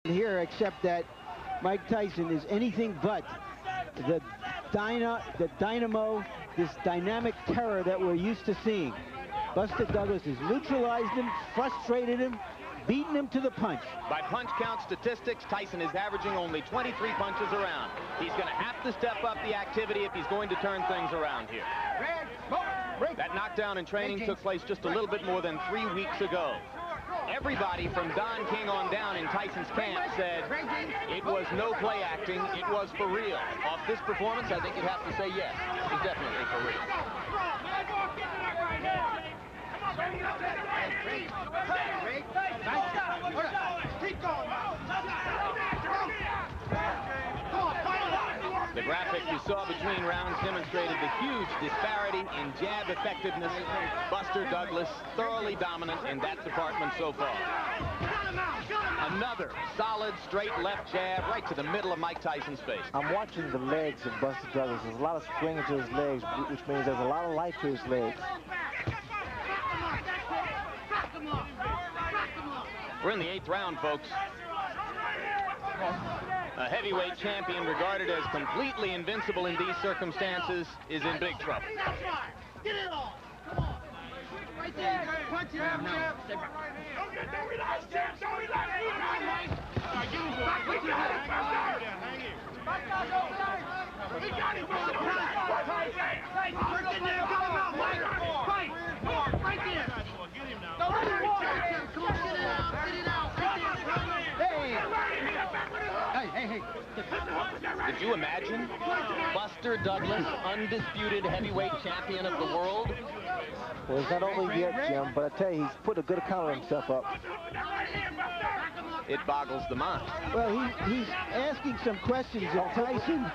Here, except that Mike Tyson is anything but the dynamo, this dynamic terror that we're used to seeing. Buster Douglas has neutralized him, frustrated him, beaten him to the punch. By punch count statistics, Tyson is averaging only 23 punches around. He's going to have to step up the activity if he's going to turn things around here. That knockdown in training took place just a little bit more than 3 weeks ago. Everybody from Don King on down in Tyson's camp said it was no play acting, it was for real. Off this performance, I think you'd have to say yes, it's definitely for real. The graphic you saw between rounds demonstrated the huge disparity in jab effectiveness. Buster Douglas thoroughly dominant in that department so far. Another solid straight left jab right to the middle of Mike Tyson's face. I'm watching the legs of Buster Douglas. There's a lot of spring to his legs, which means there's a lot of life to his legs. We're in the 8th round, folks. A heavyweight champion regarded as completely invincible in these circumstances is in big trouble. Get it on! Come on! Right there! Punch it! Don't relax, Jam! Don't relax! He got him! Work in there! Get him out, Mike! Fight! Right there! Don't let him walk! Come on, get it out! Get it out! Hey! Did you imagine Buster Douglas, undisputed heavyweight champion of the world? Well, it's not over yet, Jim, but I tell you, he's put a good account of himself up. It boggles the mind. Well, he's asking some questions of Tyson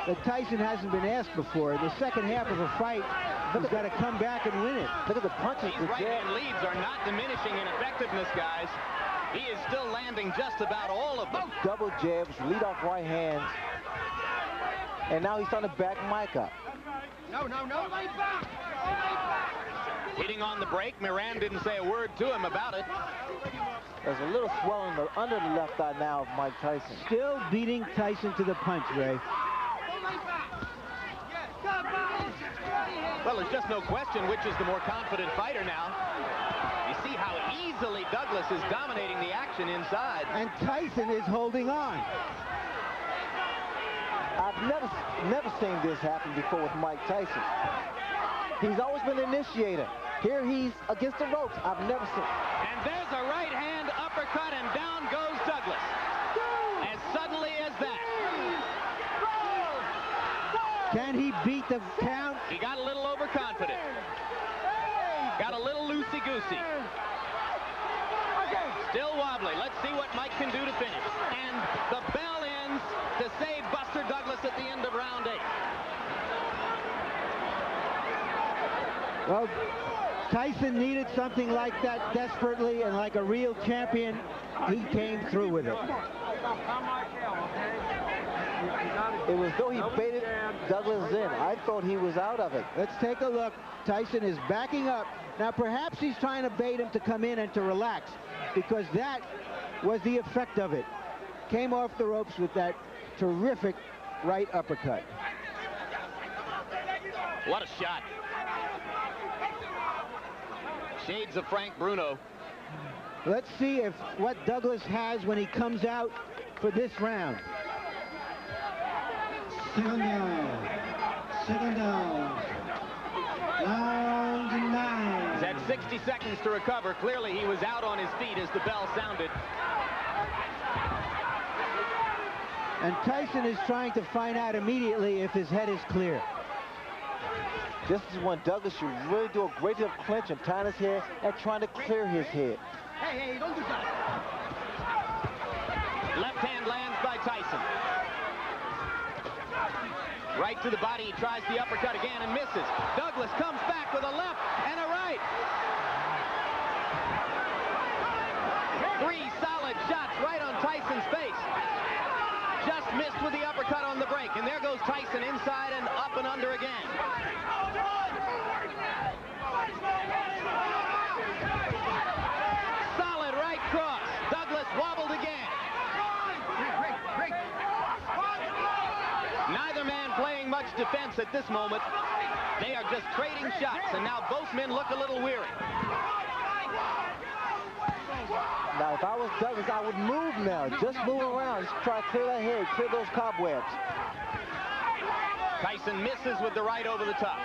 that Tyson hasn't been asked before. In the second half of a fight, he's got to come back and win it. Look at the punches. These right-hand leads are not diminishing in effectiveness, guys. He is still landing just about all of them. Double jabs, lead off right hands. And now he's starting to back Mike up. No, lay back! Hitting on the break, Moran didn't say a word to him about it. There's a little swelling under the left eye now of Mike Tyson. Still beating Tyson to the punch, Ray. Well, there's just no question which is the more confident fighter now. You see how easily Douglas is dominating the action inside. And Tyson is holding on. I've never seen this happen before with Mike Tyson. He's always been an initiator. Here he's against the ropes. I've never seen. And there's a right hand uppercut, and down goes Douglas. As suddenly as that. Can he beat the count? He got a little overconfident. Got a little loosey-goosey. Still wobbly. Let's see what Mike can do to finish. And the bell ends to save Buster Douglas at the end of round 8. Well, Tyson needed something like that desperately, and like a real champion, he came through with it. It was though he baited Douglas in. I thought he was out of it. Let's take a look. Tyson is backing up. Now, perhaps he's trying to bait him to come in and to relax, because that was the effect of it. Came off the ropes with that terrific right uppercut. What a shot. Shades of Frank Bruno. Let's see if what Douglas has when he comes out for this round. Second down. Round 9. He's had 60 seconds to recover. Clearly, he was out on his feet as the bell sounded. And Tyson is trying to find out immediately if his head is clear. This is when Douglas should really do a great deal of clinching, tying his hair, and trying to clear his head. Hey, don't do that. Left hand lands by Tyson. Right to the body, he tries the uppercut again and misses. Douglas comes back with a left and a right. 3 solid shots right on Tyson's face. Just missed with the uppercut on the break, and there goes Tyson inside and up and under again. Solid right cross. Douglas wobbled again. much defense at this moment. They are just trading shots, and now both men look a little weary. Now, if I was Douglas, I would move now. Just move around. Just try to clear that head, clear those cobwebs. Tyson misses with the right over the top.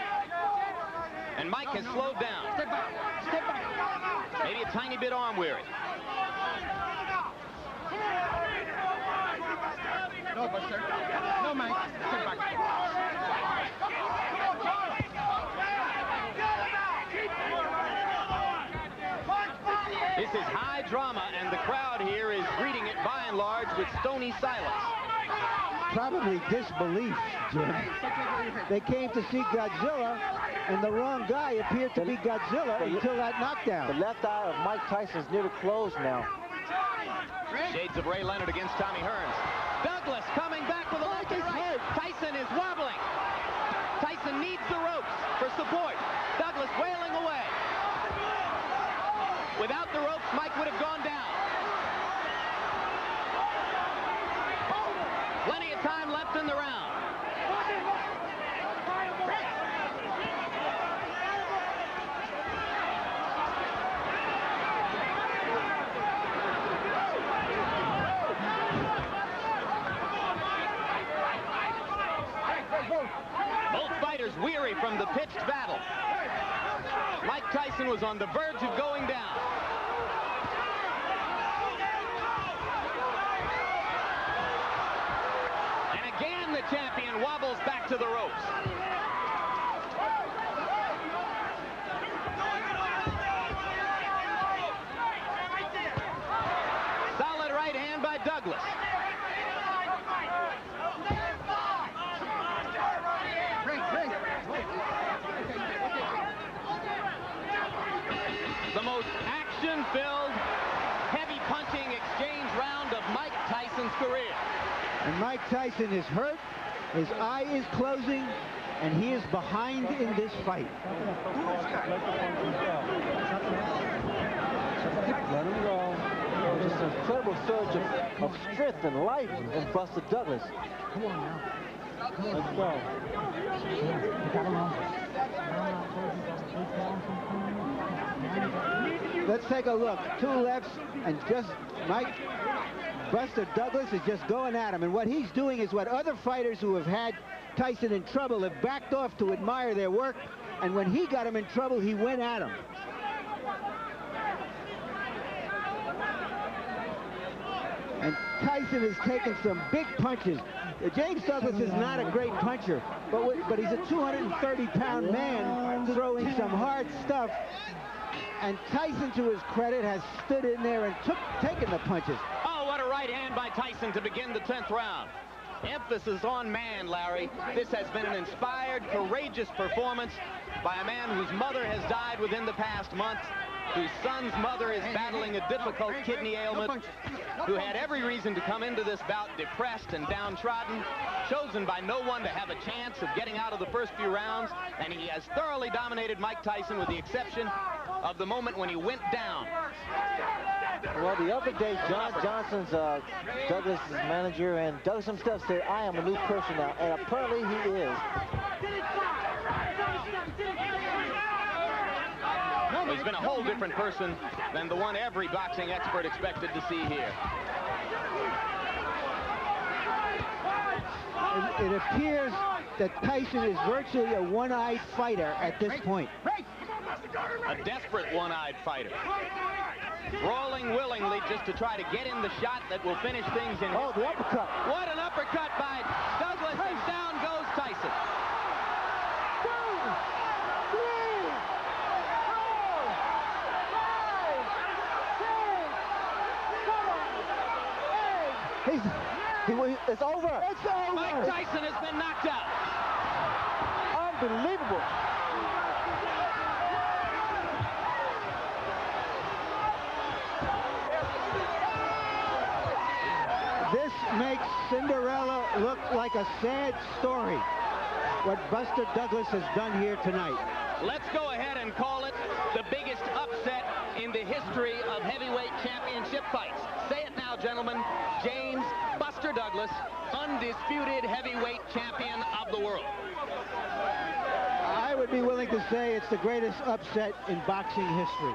And Mike has slowed down. Step back. Step back. Maybe a tiny bit arm weary. No, Buster. No, Mike. Step back. This is high drama, and the crowd here is greeting it by and large with stony silence. Probably disbelief, Jim. They came to see Godzilla, and the wrong guy appeared to be Godzilla until that knockdown. The left eye of Mike Tyson's near to close now. Shades of Ray Leonard against Tommy Hearns. Douglas coming back with a left and right. Tyson is wobbling. Tyson needs the ropes for support. Douglas wailing away. Without the ropes, Mike would have gone down. Plenty of time left in the round. Both fighters weary from the pitched battle. Mike Tyson was on the verge of going down. And again, the champion wobbles back to the ropes. Solid right hand by Douglas. The most action-filled, heavy punching exchange round of Mike Tyson's career. And Mike Tyson is hurt, his eye is closing, and he is behind in this fight. Let him go. Just an incredible surge of strength and life in Buster Douglas. Come on now. Let's go. Let's take a look. Two lefts, and just Buster Douglas is just going at him. And what he's doing is what other fighters who have had Tyson in trouble have backed off to admire their work. And when he got him in trouble, he went at him. And Tyson is taking some big punches. James Douglas is not a great puncher, but he's a 230-pound man throwing some hard stuff. And Tyson, to his credit, has stood in there and taken the punches. Oh, what a right hand by Tyson to begin the 10th round. Emphasis on man, Larry. This has been an inspired, courageous performance by a man whose mother has died within the past month, whose son's mother is battling a difficult kidney ailment, who had every reason to come into this bout depressed and downtrodden, chosen by no one to have a chance of getting out of the first few rounds, and he has thoroughly dominated Mike Tyson with the exception of the moment when he went down. Well, the other day, John Johnson's Douglas' manager, and Douglas himself said, I am a new person now, and apparently he is. He's been a whole different person than the one every boxing expert expected to see here. It appears that Tyson is virtually a one-eyed fighter at this point. A desperate one-eyed fighter. Brawling willingly just to try to get in the shot that will finish things in. Oh, the uppercut. What an uppercut by Douglas, and down goes Tyson. It's over. It's over. Mike Tyson has been knocked out. Unbelievable. This makes Cinderella look like a sad story, what Buster Douglas has done here tonight. Let's go ahead and call it the biggest upset in the history of heavyweight championship fights. Say it now, gentlemen. James Buster Douglas, undisputed heavyweight champion of the world. I would be willing to say it's the greatest upset in boxing history.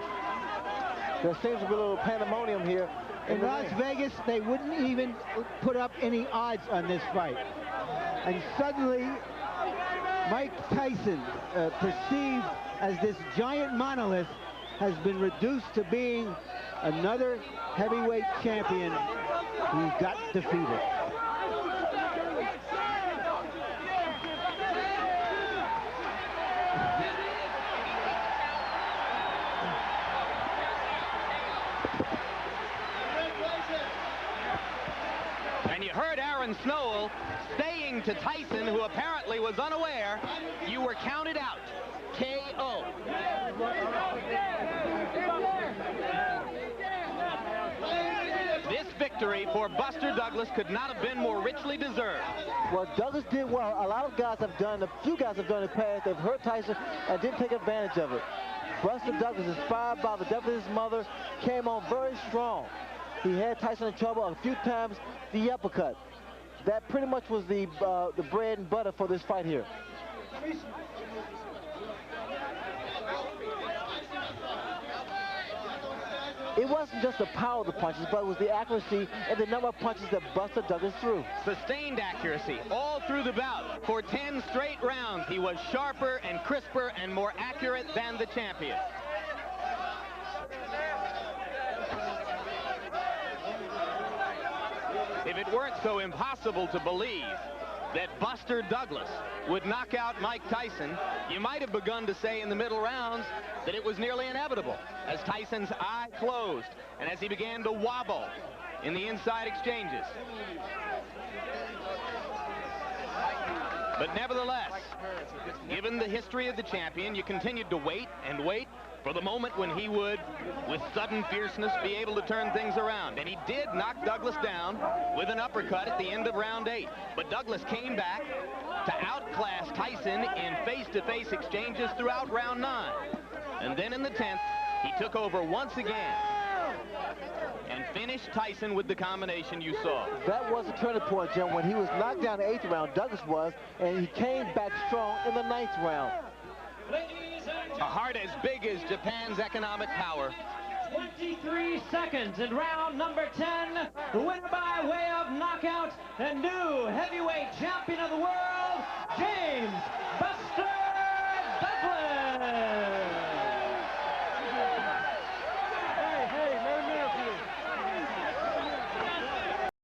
There seems to be a little pandemonium here. In Las Vegas, they wouldn't even put up any odds on this fight. And suddenly, Mike Tyson, perceived as this giant monolith, has been reduced to being another heavyweight champion who got defeated. And you heard Aaron Snowell saying to Tyson, who apparently was unaware, "You were counted out. KO." This victory for Buster Douglas could not have been more richly deserved. Well, Douglas did well. A lot of guys have done, a few guys have done in the past. They've hurt Tyson and didn't take advantage of it. Buster Douglas, inspired by the death of his mother, came on very strong. He had Tyson in trouble a few times. The uppercut. That pretty much was the bread and butter for this fight here. It wasn't just the power of the punches, but it was the accuracy and the number of punches that Buster Douglas threw. Sustained accuracy all through the bout. For 10 straight rounds, he was sharper and crisper and more accurate than the champion. If it weren't so impossible to believe that Buster Douglas would knock out Mike Tyson, you might have begun to say in the middle rounds that it was nearly inevitable, as Tyson's eye closed and as he began to wobble in the inside exchanges. But nevertheless, given the history of the champion, you continued to wait and wait for the moment when he would, with sudden fierceness, be able to turn things around. And he did knock Douglas down with an uppercut at the end of round 8. But Douglas came back to outclass Tyson in face-to-face exchanges throughout round 9. And then in the 10th, he took over once again and finished Tyson with the combination you saw. That was a turning point, Jim, when he was knocked down in the 8th round, Douglas was, and he came back strong in the 9th round. A heart as big as Japan's economic power. 23 seconds in round number 10. The winner by way of knockout and new heavyweight champion of the world, James